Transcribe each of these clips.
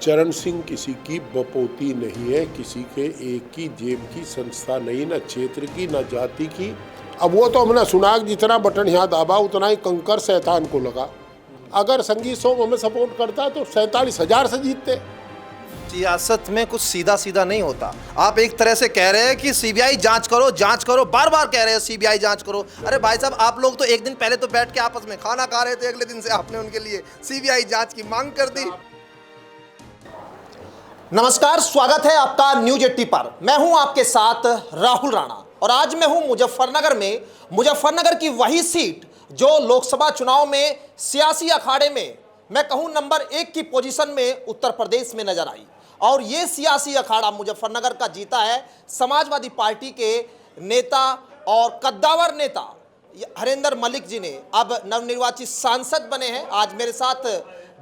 चरण सिंह किसी की बपोती नहीं है, किसी के एक की जेब की संस्था नहीं, न क्षेत्र की न जाति की। अब वो तो हमने सुना जितना बटन यहाँ दाबा उतना ही कंकर शैतान को लगा। अगर संगीत सोम हमें सपोर्ट करता है तो 47,000 से जीतते। सियासत में कुछ सीधा सीधा नहीं होता। आप एक तरह से कह रहे हैं कि सीबीआई जांच करो, बार बार कह रहे हैं सीबीआई जांच करो। अरे भाई साहब, आप लोग तो एक दिन पहले तो बैठ के आपस में खाना खा रहे थे, अगले दिन से आपने उनके लिए सीबीआई जांच की मांग कर दी। नमस्कार, स्वागत है आपका न्यूज 80 पर। मैं हूं आपके साथ राहुल राणा और आज मैं हूं मुजफ्फरनगर में। मुजफ्फरनगर की वही सीट जो लोकसभा चुनाव में सियासी अखाड़े में मैं कहूं नंबर 1 की पोजीशन में उत्तर प्रदेश में नजर आई। और ये सियासी अखाड़ा मुजफ्फरनगर का जीता है समाजवादी पार्टी के नेता और कद्दावर नेता हरेंद्र मलिक जी ने। अब नवनिर्वाचित सांसद बने हैं। आज मेरे साथ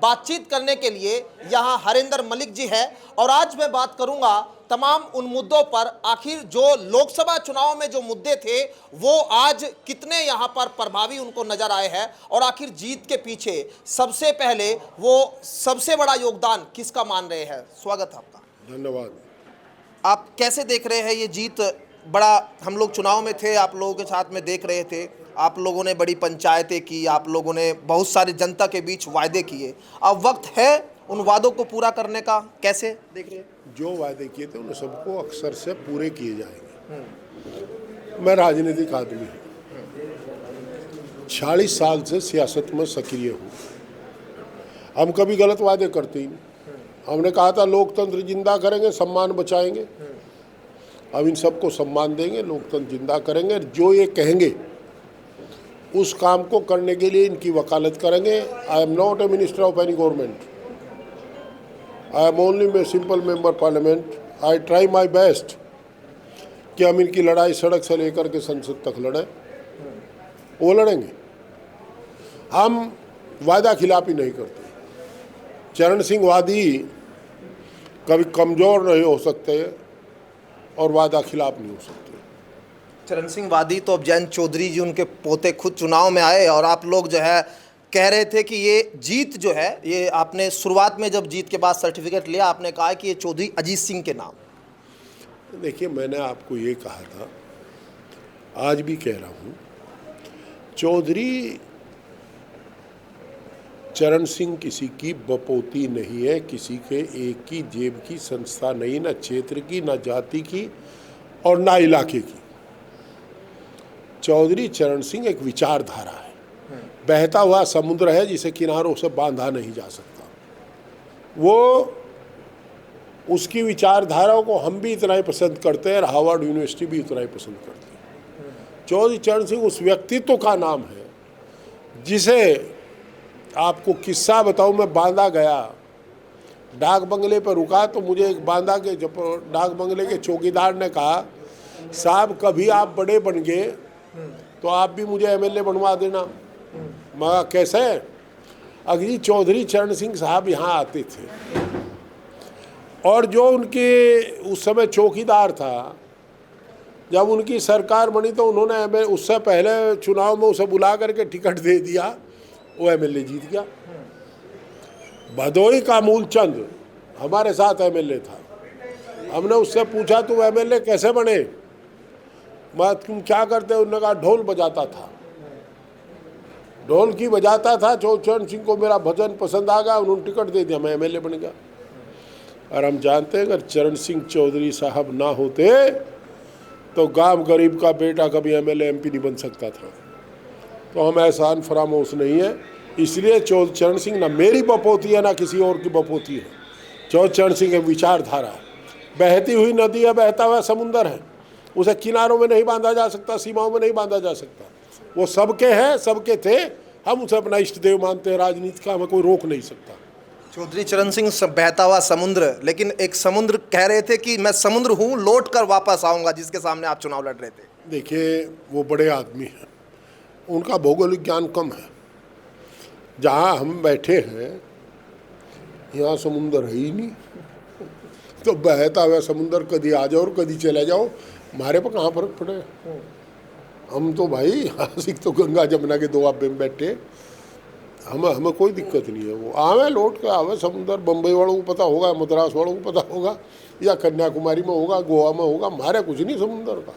बातचीत करने के लिए यहाँ हरेंद्र मलिक जी है और आज मैं बात करूंगा तमाम उन मुद्दों पर। आखिर जो लोकसभा चुनाव में जो मुद्दे थे वो आज कितने यहाँ पर प्रभावी उनको नजर आए हैं और आखिर जीत के पीछे सबसे पहले वो सबसे बड़ा योगदान किसका मान रहे हैं। स्वागत है आपका। धन्यवाद। आप कैसे देख रहे हैं ये जीत? बड़ा हम लोग चुनाव में थे, आप लोगों के साथ में देख रहे थे, आप लोगों ने बड़ी पंचायतें की, आप लोगों ने बहुत सारी जनता के बीच वायदे किए। अब वक्त है उन वादों को पूरा करने का। कैसे देख रहे हैं? जो वायदे किए थे उन सबको अक्सर से पूरे किए जाएंगे। मैं राजनीतिक आदमी हूँ, 40 साल से सियासत में सक्रिय हूँ। हम कभी गलत वादे करते ही नहीं। हमने कहा था लोकतंत्र जिंदा करेंगे, सम्मान बचाएंगे। अब इन सबको सम्मान देंगे, लोकतंत्र जिंदा करेंगे। जो ये कहेंगे उस काम को करने के लिए इनकी वकालत करेंगे। I am not a minister of any government, I am only a simple member parliament. I try my best कि हम इनकी लड़ाई सड़क से लेकर के संसद तक लड़ें। वो लड़ेंगे। हम वादा खिलाफी नहीं करते। चरण सिंह वादी कभी कमज़ोर नहीं हो सकते और वादा खिलाफ नहीं हो सकते। चरण सिंह वादी तो अब जयंत चौधरी जी उनके पोते खुद चुनाव में आए और आप लोग जो है कह रहे थे कि ये जीत जो है, ये आपने शुरुआत में जब जीत के बाद सर्टिफिकेट लिया आपने कहा कि ये चौधरी अजीत सिंह के नाम। देखिए, मैंने आपको ये कहा था, आज भी कह रहा हूँ, चौधरी चरण सिंह किसी की बपोती नहीं है, किसी के एक की जेब की संस्था नहीं, न क्षेत्र की न जाति की और न इलाके की। चौधरी चरण सिंह एक विचारधारा है, बहता हुआ समुद्र है जिसे किनारों से बांधा नहीं जा सकता। वो उसकी विचारधाराओं को हम भी इतना ही पसंद करते हैं और हार्वर्ड यूनिवर्सिटी भी इतना ही पसंद करती है। चौधरी चरण सिंह उस व्यक्तित्व का नाम है जिसे आपको किस्सा बताऊं। मैं बांदा गया, डाक बंगले पर रुका तो मुझे एक बांदा के डाक बंगले के चौकीदार ने कहा, साहब कभी आप बड़े बन गए तो आप भी मुझे एमएलए बनवा देना। मैं कैसे? अगली चौधरी चरण सिंह साहब यहाँ आते थे और जो उनके उस समय चौकीदार था, जब उनकी सरकार बनी तो उन्होंने उससे पहले चुनाव में उसे बुला करके टिकट दे दिया, वो एमएलए जीत गया। भदोई का मूलचंद हमारे साथ एमएलए था। हमने उससे पूछा तुम एमएलए कैसे बने? मैं तुम क्या करते? उन्होंने कहा ढोल बजाता था। ढोल की बजाता था। चरण सिंह को मेरा भजन पसंद आ गया, उन्होंने टिकट दे दिया, मैं एमएलए बन गया। और हम जानते हैं अगर चरण सिंह चौधरी साहब ना होते तो गांव गरीब का बेटा कभी एमएलए एमपी नहीं बन सकता था। तो हम एहसान फरामोश नहीं है। इसलिए चरण सिंह ना मेरी बपोती है ना किसी और की बपोती है। चरण सिंह एक विचारधारा है। बहती हुई नदी है, बहता हुआ समुंदर है, उसे किनारों में नहीं बांधा जा सकता, सीमाओं में नहीं बांधा जा सकता। वो सबके हैं, सबके थे। हम उसे अपना इष्ट देव मानते हैं। राजनीति का हमें कोई रोक नहीं सकता। चौधरी चरण सिंह बहता हुआ समुद्र, लेकिन एक समुद्र कह रहे थे कि मैं समुद्र हूँ, लौट कर वापस आऊँगा, जिसके सामने आप चुनाव लड़ रहे थे। देखिए, वो बड़े आदमी हैं, उनका भौगोलिक ज्ञान कम है। जहाँ हम बैठे हैं यहाँ समुंदर है ही नहीं, तो बहता हुआ समुंदर कभी आ जाओ और कभी चले जाओ, हमारे पर कहाँ फर्क पड़े। हम तो भाई आशिक तो गंगा जमुना के दो आप में बैठे। हमें कोई दिक्कत नहीं है। वो आवे लौट के आवे, समुंदर बम्बई वालों को पता होगा, मद्रास वालों को पता होगा, या कन्याकुमारी में होगा, गोवा में होगा, हमारे कुछ नहीं समुंदर का।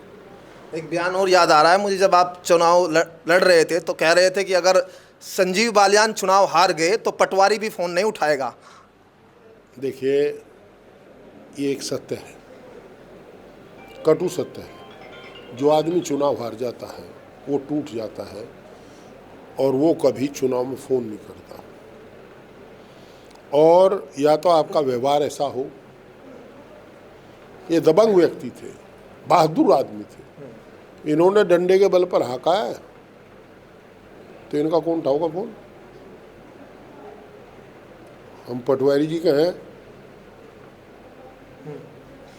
एक बयान और याद आ रहा है मुझे, जब आप चुनाव लड़ रहे थे तो कह रहे थे कि अगर संजीव बालियान चुनाव हार गए तो पटवारी भी फ़ोन नहीं उठाएगा। देखिए, ये एक सत्य है, कटु सत्य है। जो आदमी चुनाव हार जाता है वो टूट जाता है, और वो कभी चुनाव में फ़ोन नहीं करता। और या तो आपका व्यवहार ऐसा हो, ये दबंग व्यक्ति थे, बहादुर आदमी थे, इन्होंने डंडे के बल पर हाका है, तो इनका कौन उठाओगा फ़ोन? हम पटवारी जी के हैं,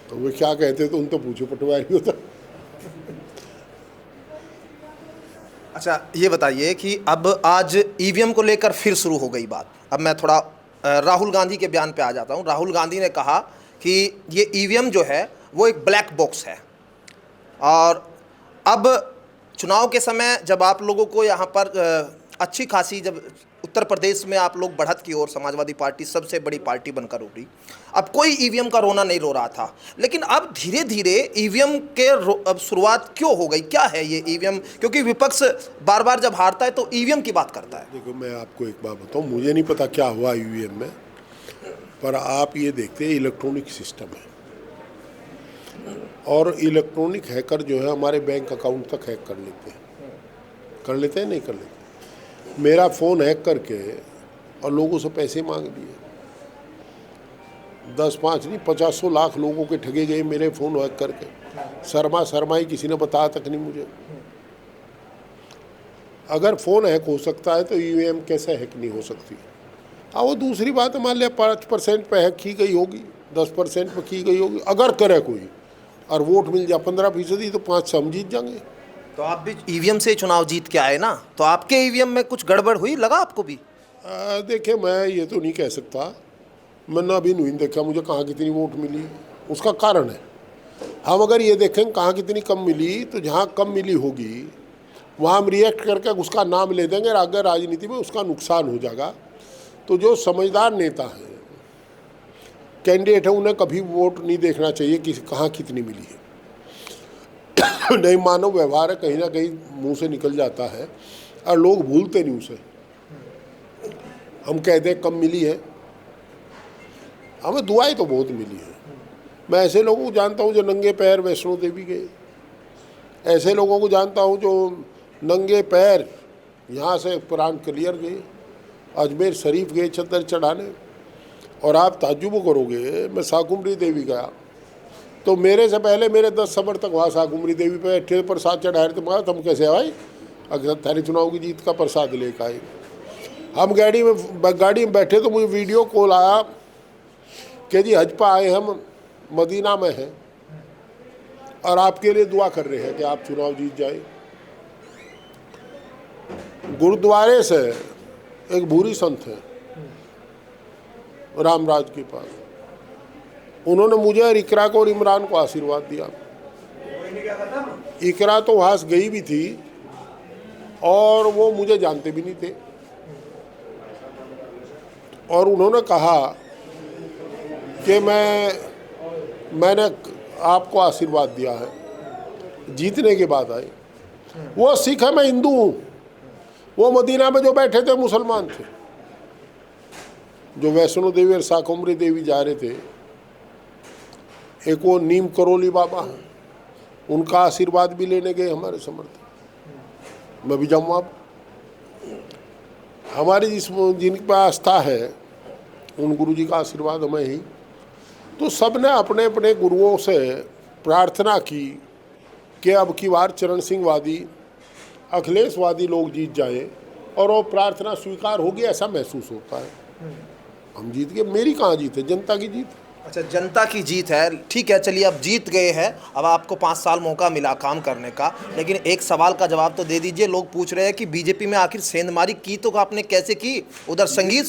तो वे क्या कहते तो उन तो पूछो, पटवारी होता। अच्छा, ये बताइए कि अब आज ईवीएम को लेकर फिर शुरू हो गई बात। अब मैं थोड़ा राहुल गांधी के बयान पे आ जाता हूँ। राहुल गांधी ने कहा कि ये ईवीएम जो है वो एक ब्लैक बॉक्स है, और अब चुनाव के समय जब आप लोगों को यहाँ पर अच्छी खासी, जब उत्तर प्रदेश में आप लोग बढ़त की ओर, समाजवादी पार्टी सबसे बड़ी पार्टी बनकर उभरी, अब कोई ईवीएम का रोना नहीं रो रहा था, लेकिन अब धीरे धीरे ईवीएम के अब शुरुआत क्यों हो गई? क्या है ये ईवीएम? क्योंकि विपक्ष बार बार जब हारता है तो ईवीएम की बात करता है। देखो, मैं आपको एक बात बताऊँ, मुझे नहीं पता क्या हुआ ईवीएम में, पर आप ये देखते हैं इलेक्ट्रॉनिक सिस्टम है, और इलेक्ट्रॉनिक हैकर जो है हमारे बैंक अकाउंट तक हैक कर लेते हैं नहीं कर लेते। मेरा फ़ोन हैक करके और लोगों से पैसे मांग लिए, 10-5 नहीं 50 लाख लोगों के ठगे गए मेरे फ़ोन हैक करके। शर्माई किसी ने बताया तक नहीं मुझे। अगर फ़ोन हैक हो सकता है तो ईवीएम कैसे हैक नहीं हो सकती? हाँ, वो दूसरी बात है, मान लिया 5% पे हैक की गई होगी, 10% पे की गई होगी, अगर करे कोई और वोट मिल जाए 15%, तो 5 से हम जीत जाएंगे। तो आप भी ईवीएम से चुनाव जीत के आए ना, तो आपके ईवीएम में कुछ गड़बड़ हुई, लगा आपको भी? देखिए, मैं ये तो नहीं कह सकता, मैंने अभी नहीं देखा मुझे कहाँ कितनी वोट मिली, उसका कारण है। हम अगर ये देखें कहाँ कितनी कम मिली, तो जहाँ कम मिली होगी वहाँ हम रिएक्ट करके उसका नाम ले देंगे, अगर राजनीति में उसका नुकसान हो जाएगा। तो जो समझदार नेता हैं, कैंडिडेट है, उन्हें कभी वोट नहीं देखना चाहिए कि कहाँ कितनी मिली है। नहीं, मानव व्यवहार है, कहीं ना कहीं मुंह से निकल जाता है और लोग भूलते नहीं उसे। हम कहते हैं कम मिली है, हमें दुआएं तो बहुत मिली है। मैं ऐसे लोगों को जानता हूँ जो नंगे पैर वैष्णो देवी गए, ऐसे लोगों को जानता हूँ जो नंगे पैर यहाँ से पुरान कलियर गए, अजमेर शरीफ गए चद्दर चढ़ाने। और आप ताज्जुब करोगे, मैं शाकुंभरी देवी गया तो मेरे से पहले मेरे 10 समर्थक वहाँ शाकुंभरी देवी पे बैठे प्रसाद चढ़ा रहे थे। मगर तुम कैसे भाई, अगर थारी चुनाव की जीत का प्रसाद लेकर आए। हम गाड़ी में बैठे तो मुझे वीडियो कॉल आया कि जी हज पर आए, हम मदीना में हैं और आपके लिए दुआ कर रहे हैं कि आप चुनाव जीत जाए। गुरुद्वारे से एक भूरी संत है रामराज के पास, उन्होंने मुझे और इकरा को और इमरान को आशीर्वाद दिया। इकरा तो वहाँ से गई भी थी और वो मुझे जानते भी नहीं थे, और उन्होंने कहा कि मैंने आपको आशीर्वाद दिया है। जीतने के बाद आए। वो सिख है, मैं हिंदू हूँ। वो मदीना में जो बैठे थे मुसलमान थे, जो वैष्णो देवी और शाकुंभरी देवी जा रहे थे। एक वो नीम करोली बाबा, उनका आशीर्वाद भी लेने गए हमारे समर्थक। मैं भी जाऊँ। आप हमारी जिन पर आस्था है उन गुरु जी का आशीर्वाद हमें ही। तो सब ने अपने अपने गुरुओं से प्रार्थना की कि अब की बार चरण सिंह वादी, अखिलेश वादी लोग जीत जाए, और वो प्रार्थना स्वीकार होगी ऐसा महसूस होता है। हम जीत गए। मेरी कहाँ जीत है, जनता की जीत। अच्छा, जनता की जीत है, ठीक है, चलिए अब जीत गए हैं, अब आपको 5 साल मौका मिला काम करने का, लेकिन एक सवाल का जवाब तो दे दीजिए। लोग पूछ रहे हैं कि बीजेपी में आखिर सेंधमारी की तो आपने कैसे की? उधर संगीत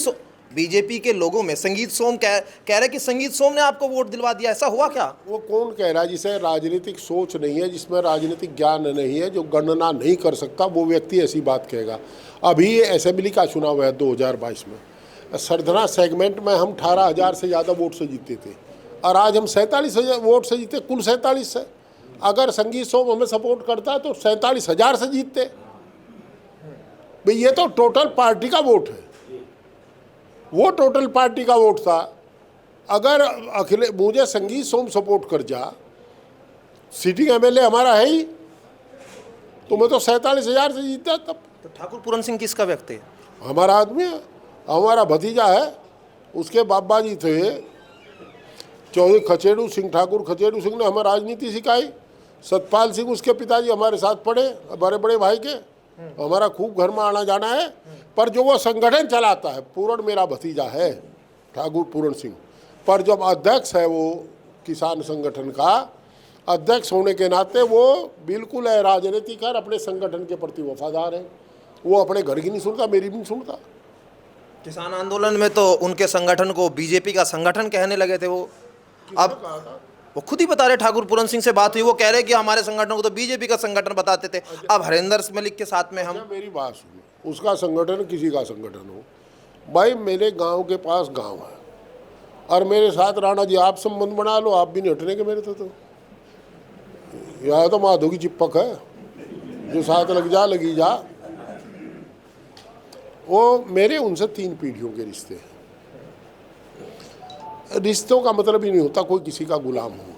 बीजेपी के लोगों में संगीत सोम कह रहे कि संगीत सोम ने आपको वोट दिलवा दिया, ऐसा हुआ क्या? वो कौन कह रहा है? जिसे राजनीतिक सोच नहीं है, जिसमें राजनीतिक ज्ञान नहीं है, जो गणना नहीं कर सकता, वो व्यक्ति ऐसी बात कहेगा। अभी असेंबली का चुनाव है 2022 में, सरधना सेगमेंट में हम 18,000 से ज़्यादा वोट से जीते थे और आज हम 47,000 वोट से जीते, कुल 47 से। अगर संगीत सोम हमें सपोर्ट करता है तो 47,000 से जीतते भाई। ये तो टोटल पार्टी का वोट है, वो टोटल पार्टी का वोट था। अगर मुझे संगीत सोम सपोर्ट कर जा, सिटिंग एमएलए हमारा है ही, तो मैं तो 47,000 से जीता तब। तो ठाकुर पूरन सिंह किसका व्यक्ति है? हमारा आदमी है, हमारा भतीजा है। उसके बाबा जी थे चौधरी खचेड़ू सिंह, ठाकुर खचेड़ू सिंह ने हमें राजनीति सिखाई। सतपाल सिंह उसके पिताजी हमारे साथ पढ़े, हमारे बड़े भाई के। हमारा खूब घर में आना जाना है। पर जो वो संगठन चलाता है, पूरण मेरा भतीजा है ठाकुर पूरण सिंह, पर जब अध्यक्ष है वो किसान संगठन का अध्यक्ष होने के नाते वो बिल्कुल है राजनीतिक है, अपने संगठन के प्रति वफादार है। वो अपने घर की नहीं सुनता, मेरी भी नहीं सुनता। किसान आंदोलन में तो उनके संगठन को बीजेपी का संगठन कहने लगे थे वो। अब वो खुद ही बता रहे, ठाकुर पूरन सिंह से बात हुई, वो कह रहे कि हमारे संगठन को तो बीजेपी का संगठन बताते थे। अब हरेंद्र मलिक के साथ में हम। मेरी बात सुनो, उसका संगठन किसी का संगठन हो भाई, मेरे गांव के पास गांव है और मेरे साथ राणा जी आप संबंध बना लो, आप भी नहीं हटने के मेरे तो यहाँ तो माधो की चिपक है, जो साथ लगी जा। वो मेरे उनसे 3 पीढ़ियों के रिश्ते हैं। रिश्तों का मतलब ही नहीं होता कोई किसी का गुलाम हो।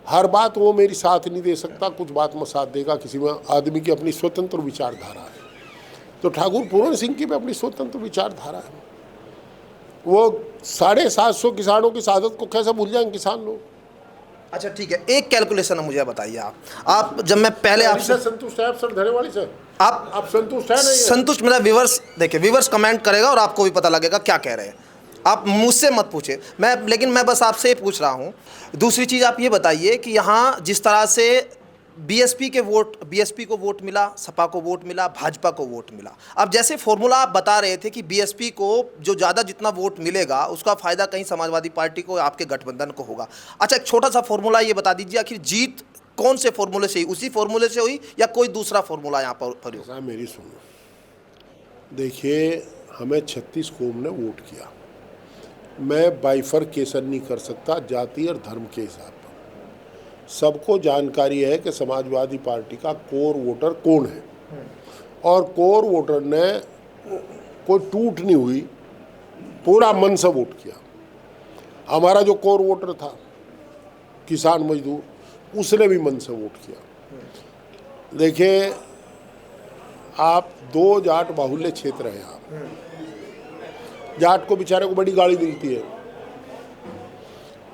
हर बात वो मेरी साथ नहीं दे सकता, कुछ बात में साथ देगा। किसी में आदमी की अपनी स्वतंत्र विचारधारा है, तो ठाकुर पूरण सिंह की भी अपनी स्वतंत्र विचारधारा है। वो 750 किसानों की शहादत को कैसे भूल जाएंगे किसान लोग? अच्छा ठीक है, एक कैलकुलेशन मुझे बताइए आप जब मैं पहले आपसे संतुष्ट है आप सर धरे वाली सर, आप संतुष्ट है? नहीं संतुष्ट मेरा व्यूअर्स देखिए, व्यूअर्स कमेंट करेगा और आपको भी पता लगेगा क्या कह रहे हैं। आप मुझसे मत पूछे लेकिन मैं बस आपसे पूछ रहा हूँ। दूसरी चीज़ आप ये बताइए कि यहाँ जिस तरह से बीएसपी को वोट मिला, सपा को वोट मिला, भाजपा को वोट मिला। अब जैसे फॉर्मूला आप बता रहे थे कि बीएसपी को जो ज़्यादा जितना वोट मिलेगा उसका फ़ायदा कहीं समाजवादी पार्टी को, आपके गठबंधन को होगा। अच्छा, एक छोटा सा फॉर्मूला ये बता दीजिए, आखिर जीत कौन से फॉर्मूले से हुई? उसी फॉर्मूले से हुई या कोई दूसरा फॉर्मूला यहाँ पर हुआ? मेरी सुनो, देखिए हमें 36 कौम ने वोट किया। मैं बाइफरकेशन नहीं कर सकता जाति और धर्म के हिसाब पर। सबको जानकारी है कि समाजवादी पार्टी का कोर वोटर कौन है, और कोर वोटर ने कोई टूट नहीं हुई, पूरा मन से वोट किया। हमारा जो कोर वोटर था किसान मजदूर, उसने भी मन से वोट किया। देखिए आप 2 जाट बाहुल्य क्षेत्र है, आप जाट को बेचारे को बड़ी गाली मिलती है।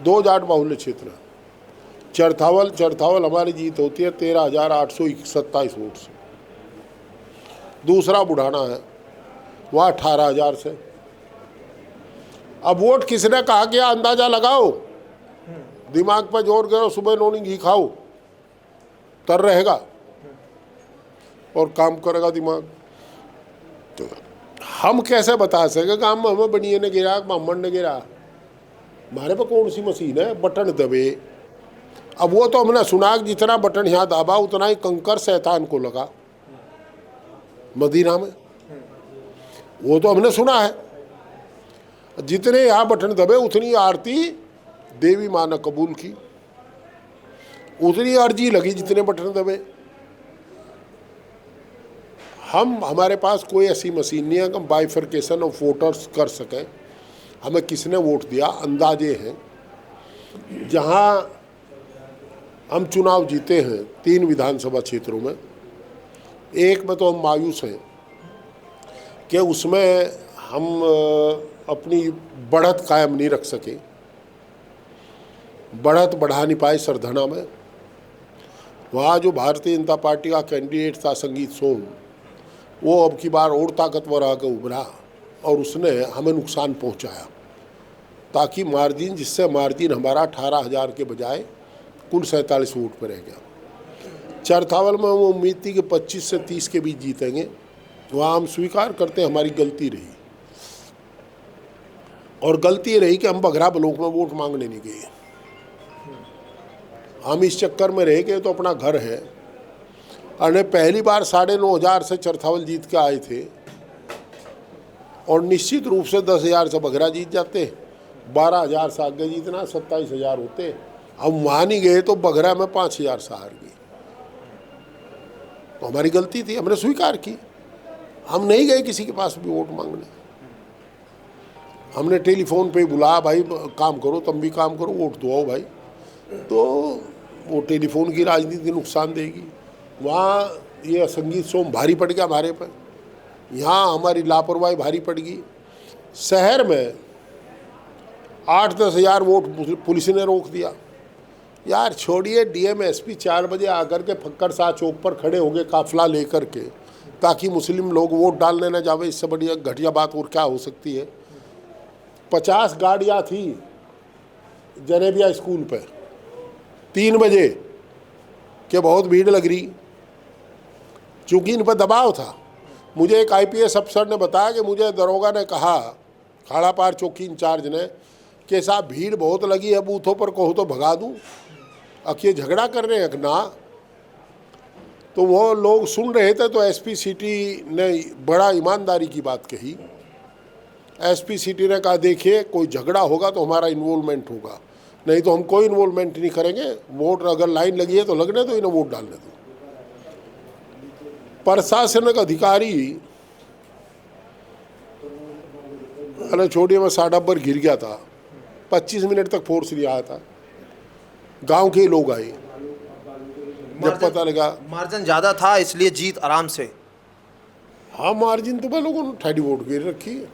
2 जाट बाहुल्य क्षेत्र है। चरथावल हमारी जीत होती है 13,827 वोट से। दूसरा बुढ़ाना है, वहाँ 18,000 से। अब वोट किसने कहा कि अंदाजा लगाओ, दिमाग पर जोर करो, सुबह नोनी घी खाओ, तर रहेगा और काम करेगा दिमाग। तो हम कैसे बता सके काम में हमें बनिए ने गिरा, ब्राह्मण ने गिरा? हमारे पे कौन सी मशीन है बटन दबे? अब वो तो हमने सुना जितना बटन यहाँ दबा उतना ही कंकर शैतान को लगा मदीना में, वो तो हमने सुना है। जितने यहाँ बटन दबे उतनी आरती देवी माँ ने कबूल की, उतनी अर्जी लगी जितने बटन दबे। हमारे पास कोई ऐसी मशीन नहीं है कि हम बाइफरकेशन ऑफ वोटर्स कर सकें। हमें किसने वोट दिया अंदाजे हैं। जहाँ हम चुनाव जीते हैं 3 विधानसभा क्षेत्रों में, एक में तो हम मायूस हैं कि उसमें हम अपनी बढ़त कायम नहीं रख सके, बढ़त बढ़ा नहीं पाए सरधना में। वहाँ जो भारतीय जनता पार्टी का कैंडिडेट था संगीत सोम, वो अब की बार और ताकतवर आकर उभरा और उसने हमें नुकसान पहुंचाया, ताकि मार्जिन, जिससे मार्जिन हमारा 18,000 के बजाय कुल 47 वोट पर रह गया। चरथावल में वो उम्मीद थी कि 25 से 30 के बीच जीतेंगे, वहाँ हम स्वीकार करते हमारी गलती रही। और गलती ये रही कि हम बघरा ब्लॉक में वोट मांगने नहीं गए। हम इस चक्कर में रह गए तो अपना घर है। और पहली बार 9,500 से चरथावल जीत के आए थे और निश्चित रूप से 10,000 से बघरा जीत जाते, 12,000 से आगे जीतना 27,000 होते। हम वहाँ नहीं गए तो बघरा में 5,000 से हार गए। तो हमारी गलती थी, हमने स्वीकार की। हम नहीं गए किसी के पास भी वोट मांगने। हमने टेलीफोन पे बुलाया, भाई काम करो, तुम भी काम करो, वोट दो आओ भाई। तो वो टेलीफोन की राजनीति नुकसान देगी। वहाँ ये संगीत सोम भारी पड़ गया हमारे पर, यहाँ हमारी लापरवाही भारी पड़ गई। शहर में 8-10 हज़ार वोट पुलिस ने रोक दिया। यार छोड़िए, डीएम एसपी 4 बजे आकर के फक्कर शाह चौक पर खड़े हो गए काफिला लेकर के, ताकि मुस्लिम लोग वोट डालने न जावे। इससे बढ़िया घटिया बात और क्या हो सकती है। 50 गाड़ियाँ थी जनेबिया स्कूल पर 3 बजे कि बहुत भीड़ लग रही, चूँकि इन पर दबाव था। मुझे एक आईपीएस अफसर ने बताया कि मुझे दरोगा ने कहा, खाड़ापार चौकी इंचार्ज ने, कि साहब भीड़ बहुत लगी है बूथों पर, कहो तो भगा दूँ। अब ये झगड़ा कर रहे हैं ना। तो वो लोग सुन रहे थे तो एसपी सिटी ने बड़ा ईमानदारी की बात कही। एसपी सिटी ने कहा, देखिए कोई झगड़ा होगा तो हमारा इन्वॉल्वमेंट होगा, नहीं तो हम कोई इन्वॉल्वमेंट नहीं करेंगे। वोट अगर लाइन लगी है तो लगने दो, इन्हें वोट डालने दो। प्रशासनिक अधिकारी, अरे छोड़िए, मैं साडाबर गिर गया था, 25 मिनट तक फोर्स लिया था। गांव के लोग आए, जब पता लगा मार्जिन ज़्यादा था इसलिए जीत आराम से। हाँ, मार्जिन तो मैं लोगों ने ठाडी वोट गिर रखी है।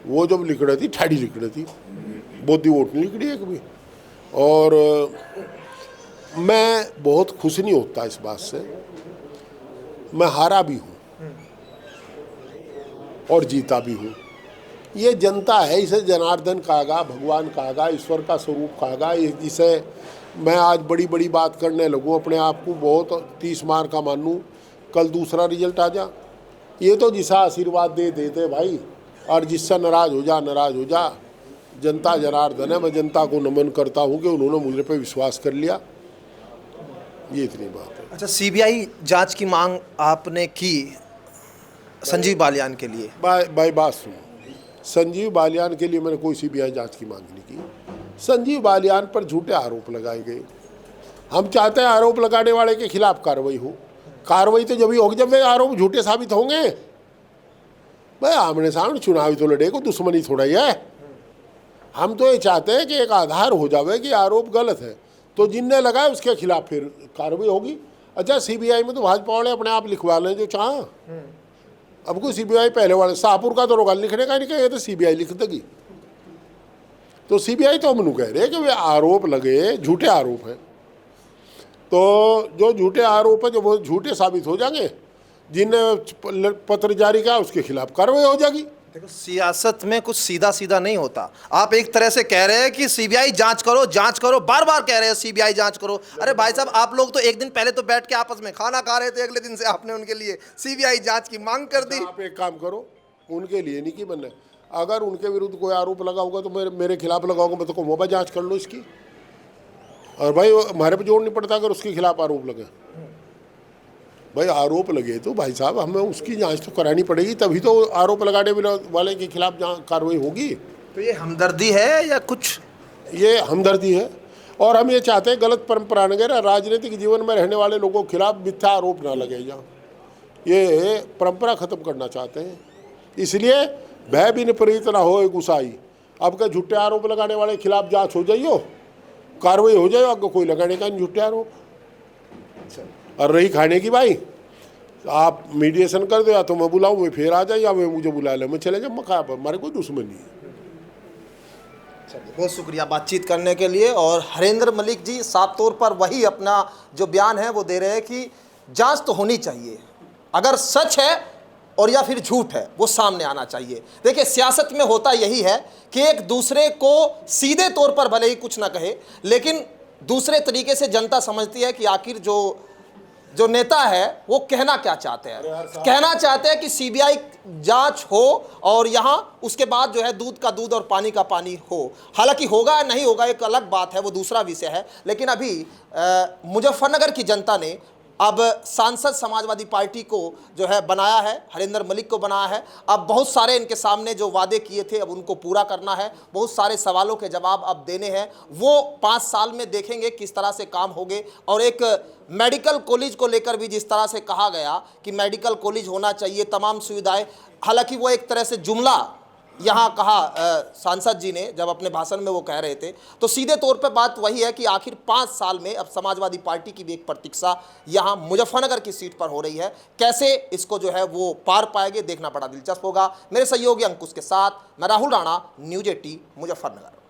वो जब लिख रही थी ठाडी लिख रही थी, बोधी वोट नहीं लिख रही है कभी। और मैं बहुत खुश नहीं होता इस बात से। मैं हारा भी हूँ और जीता भी हूँ। ये जनता है, इसे जनार्दन कहेगा, भगवान कहेगा, ईश्वर का स्वरूप कहेगा। जिसे मैं आज बड़ी बड़ी बात करने लगूँ, अपने आप को बहुत 30 मार का मानूँ, कल दूसरा रिजल्ट आ जा। ये तो जिसा आशीर्वाद दे देते भाई, और जिससे नाराज हो जा। जनता जनार्दन है। मैं जनता को नमन करता हूँ कि उन्होंने मुझे पे विश्वास कर लिया। ये इतनी बात है। अच्छा, सीबीआई जांच की मांग आपने की संजीव बालियान के लिए? भाई बात सुनो, संजीव बालियान के लिए मैंने कोई सीबीआई जांच की मांग नहीं की। संजीव बालियान पर झूठे आरोप लगाए गए। हम चाहते हैं आरोप लगाने वाले के खिलाफ कार्रवाई हो। कार्रवाई तो जब ही होगी जब वे आरोप झूठे साबित होंगे। भाई आमने सामने चुनावी तो लड़े को दुश्मनी थोड़ा ही है। हम तो ये चाहते हैं कि एक आधार हो जावे कि आरोप गलत है, तो जिनने लगाया उसके खिलाफ फिर कार्रवाई होगी। अच्छा, सीबीआई में तो भाजपा वाले अपने आप लिखवा लें जो चाह। अब कोई सीबीआई पहले वाले शाहपुर का तो रोगा लिखने का नहीं कहे तो सीबीआई लिख देगी। तो सीबीआई तो हम कह रहे हैं कि वे आरोप लगे, झूठे आरोप हैं। तो जो झूठे आरोप है, जो वो झूठे साबित हो जाएंगे, जिनने पत्र जारी किया उसके खिलाफ कार्रवाई हो जाएगी। देखो, सियासत में कुछ सीधा सीधा नहीं होता। आप एक तरह से कह रहे हैं कि सीबीआई जांच करो, बार बार कह रहे हैं सीबीआई जांच करो। अरे भाई साहब, आप लोग तो एक दिन पहले तो बैठ के आपस में खाना खा रहे थे, अगले दिन से आपने उनके लिए सीबीआई जांच की मांग कर दी। आप एक काम करो, उनके लिए नहीं की मैंने, अगर उनके विरुद्ध कोई आरोप लगा होगा तो मेरे खिलाफ लगाऊंगा, मैं तो मोबाइल जाँच कर लो इसकी। और भाई हमारे पे जोड़ नहीं पड़ता अगर उसके खिलाफ आरोप लगे। भाई आरोप लगे तो भाई साहब हमें उसकी जांच तो करानी पड़ेगी, तभी तो आरोप लगाने वाले के खिलाफ कार्रवाई होगी। तो ये हमदर्दी है या कुछ? ये हमदर्दी है। और हम ये चाहते हैं गलत परंपरा न गए, राजनीतिक जीवन में रहने वाले लोगों के खिलाफ मिथ्या आरोप ना लगे जहाँ, ये परंपरा खत्म करना चाहते हैं। इसलिए भय भी विपरीत ना हो गुसाई। अब क्या झूठे आरोप लगाने वाले के खिलाफ जाँच हो जाइयो, कार्रवाई हो जाए, आगे कोई लगाने का नहीं झूठे आरोप। और रही खाने की, भाई आप मीडिएशन कर दो, या तो मैं बुलाऊं, मैं फिर आ जाए, या मैं मुझे बुला ले, मैं चले जाऊँ, मैं खा पर हमारे कोई दुश्मनी है। चलिए, बहुत शुक्रिया बातचीत करने के लिए। और हरेंद्र मलिक जी साफ तौर पर वही अपना जो बयान है वो दे रहे हैं कि जांच तो होनी चाहिए, अगर सच है और या फिर झूठ है वो सामने आना चाहिए। देखिए, सियासत में होता यही है कि एक दूसरे को सीधे तौर पर भले ही कुछ ना कहे, लेकिन दूसरे तरीके से जनता समझती है कि आखिर जो जो नेता है वो कहना क्या चाहते हैं। कहना चाहते हैं कि सीबीआई जांच हो और यहां उसके बाद जो है दूध का दूध और पानी का पानी हो। हालांकि होगा या नहीं होगा एक अलग बात है, वो दूसरा विषय है। लेकिन अभी मुजफ्फरनगर की जनता ने अब सांसद समाजवादी पार्टी को जो है बनाया है, हरिंदर मलिक को बनाया है। अब बहुत सारे इनके सामने जो वादे किए थे अब उनको पूरा करना है, बहुत सारे सवालों के जवाब अब देने हैं। वो 5 साल में देखेंगे किस तरह से काम होंगे। और एक मेडिकल कॉलेज को लेकर भी जिस तरह से कहा गया कि मेडिकल कॉलेज होना चाहिए, तमाम सुविधाएं, हालांकि वो एक तरह से जुमला यहाँ कहा सांसद जी ने जब अपने भाषण में वो कह रहे थे, तो सीधे तौर पे बात वही है कि आखिर 5 साल में अब समाजवादी पार्टी की भी एक प्रतीक्षा यहाँ मुजफ्फरनगर की सीट पर हो रही है। कैसे इसको जो है वो पार पाएंगे देखना बड़ा दिलचस्प होगा। मेरे सहयोगी अंकुश के साथ मैं राहुल राणा, न्यूज़ 18 मुजफ्फरनगर।